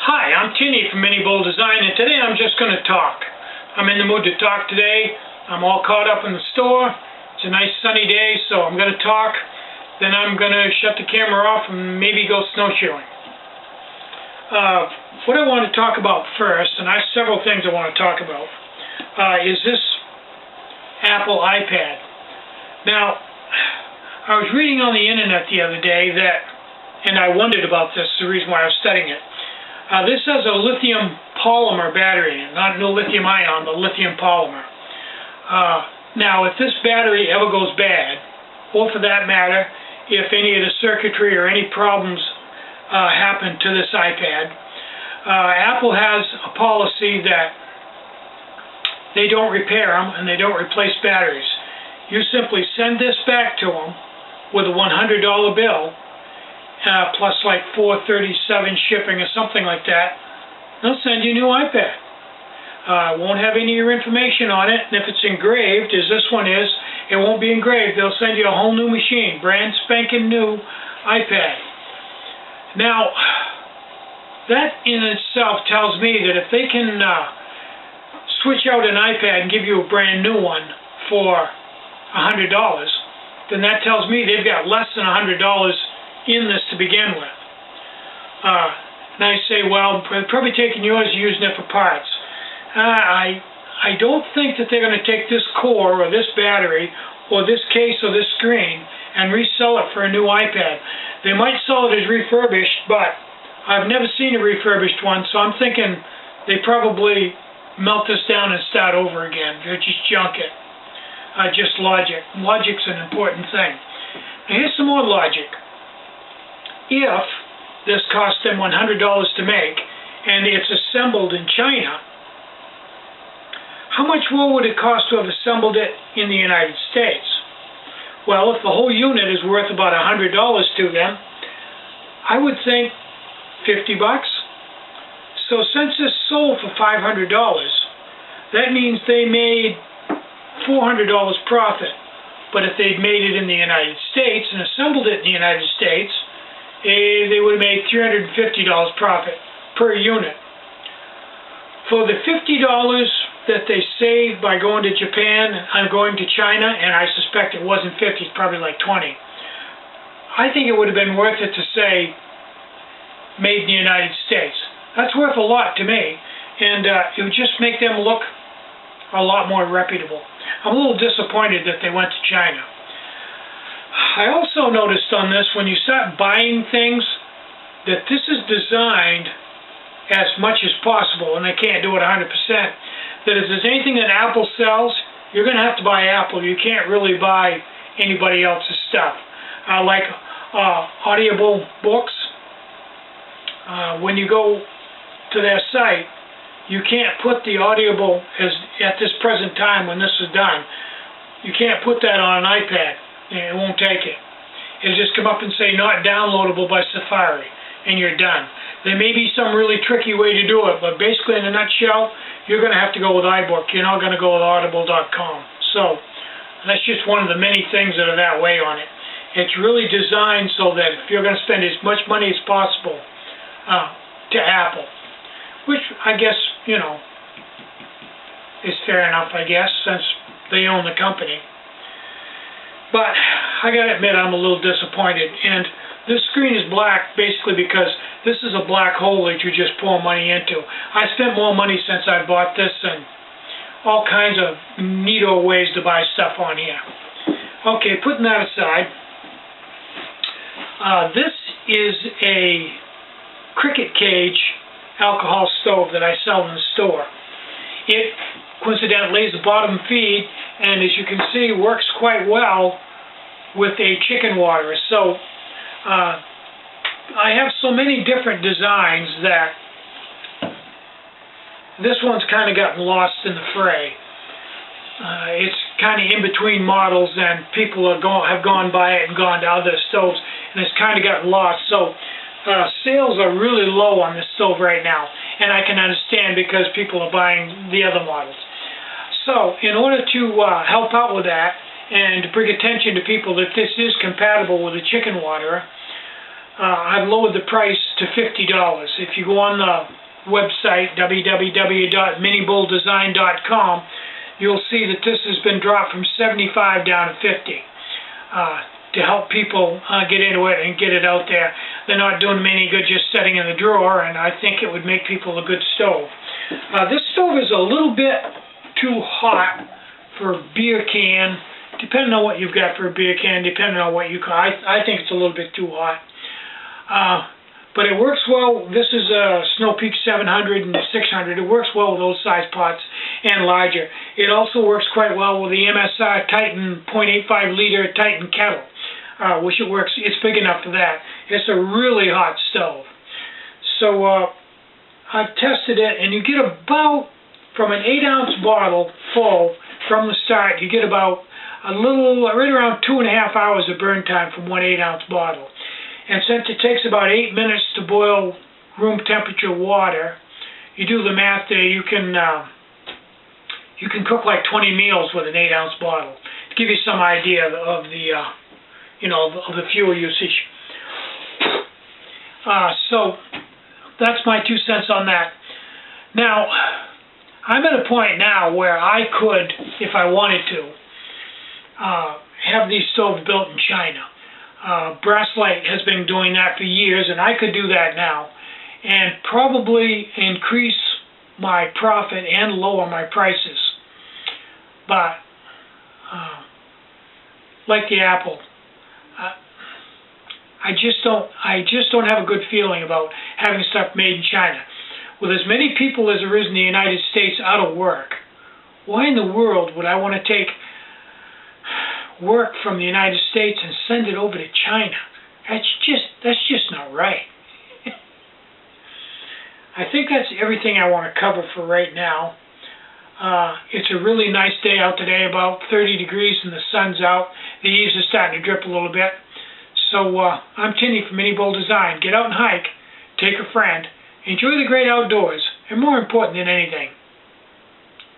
Hi, I'm Tinny from Mini Bowl Design, and today I'm just going to talk. I'm in the mood to talk today. I'm all caught up in the store. It's a nice sunny day, so I'm going to talk. Then I'm going to shut the camera off and maybe go snowshoeing. What I want to talk about first, and I have several things I want to talk about, is this Apple iPad. Now, I was reading on the internet the other day and I wondered about this, the reason why I was studying it. This has a lithium polymer battery in it, not no lithium ion, but lithium polymer. Now, if this battery ever goes bad, or for that matter, if any of the circuitry or any problems happen to this iPad, Apple has a policy that they don't repair them and they don't replace batteries. You simply send this back to them with a $100 bill, plus like $4.37 shipping or something like that. They'll send you a new iPad. Won't have any of your information on it, and if it's engraved, as this one is, it won't be engraved. They'll send you a whole new machine, brand spanking new iPad. Now, that in itself tells me that if they can switch out an iPad and give you a brand new one for $100, then that tells me they've got less than $100 in this to begin with. And I say, well, probably taking yours and using it for parts. I don't think that they're going to take this core or this battery or this case or this screen and resell it for a new iPad. They might sell it as refurbished, but I've never seen a refurbished one, so I'm thinking they probably melt this down and start over again. They'll just junk it. Just logic. Logic's an important thing. Now here's some more logic. If this costs them $100 to make and it's assembled in China, how much more would it cost to have assembled it in the United States? Well, if the whole unit is worth about $100 to them, I would think $50. So since this sold for $500, that means they made $400 profit. But if they'd made it in the United States and assembled it in the United States, they would have made $350 profit per unit. For the $50 that they saved by going to Japan and going to China, and I suspect it wasn't 50, it's probably like 20, I think it would have been worth it to say made in the United States. That's worth a lot to me, and it would just make them look a lot more reputable. I'm a little disappointed that they went to China. I also noticed on this, when you start buying things, that this is designed as much as possible, and they can't do it 100%, that if there's anything that Apple sells, you're going to have to buy Apple. You can't really buy anybody else's stuff. Like Audible books, when you go to their site, you can't put the Audible, at this present time when this is done, you can't put that on an iPad. It won't take it. It'll just come up and say not downloadable by Safari, and you're done. There may be some really tricky way to do it, but basically in a nutshell, you're going to have to go with iBook. You're not going to go with audible.com. So that's just one of the many things that are that way on it. It's really designed so that if you're going to spend as much money as possible to Apple, which I guess, is fair enough, I guess, since they own the company. But I got to admit, I'm a little disappointed. And this screen is black basically because this is a black hole that you just pour money into. I spent more money since I bought this and all kinds of neato ways to buy stuff on here. Okay, putting that aside, this is a cricket cage alcohol stove that I sell in the store. It coincidentally is a bottom feed, and as you can see, works quite well with a chicken waterer. So I have so many different designs that this one's kind of gotten lost in the fray. It's kind of in between models, and people have gone by it and gone to other stoves, and it's kind of gotten lost. So sales are really low on this stove right now, and I can understand because people are buying the other models. So in order to help out with that and to bring attention to people that this is compatible with a chicken waterer, I've lowered the price to $50. If you go on the website, www.minibulldesign.com, you'll see that this has been dropped from 75 down to 50 to help people get into it and get it out there. They're not doing them any good just setting in the drawer, and I think it would make people a good stove. This stove is a little bit too hot for a beer can, depending on what you've got for a beer can, depending on what you can. I think it's a little bit too hot. But it works well. This is a Snow Peak 700 and 600. It works well with those size pots and larger. It also works quite well with the MSR Titan 0.85 liter Titan kettle, which it works. It's big enough for that. It's a really hot stove. So I've tested it, and you get about, from an 8-ounce bottle full from the start, you get about right around 2.5 hours of burn time from one 8-ounce bottle. And since it takes about 8 minutes to boil room temperature water, you do the math there, you can cook like 20 meals with an 8-ounce bottle, to give you some idea of the of the fuel usage. So that's my 2 cents on that. Now, I'm at a point now where I could, if I wanted to, have these stoves built in China. Brasslight has been doing that for years, and I could do that now and probably increase my profit and lower my prices. But like the Apple, I just don't have a good feeling about having stuff made in China. With as many people as there is in the United States out of work, why in the world would I want to take work from the United States and send it over to China? That's just not right. I think that's everything I want to cover for right now. It's a really nice day out today, about 30 degrees, and the sun's out. The eaves are starting to drip a little bit. So I'm Tinny from Mini Bull Design. Get out and hike, take a friend, enjoy the great outdoors, and more important than anything,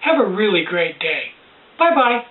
have a really great day. Bye-bye.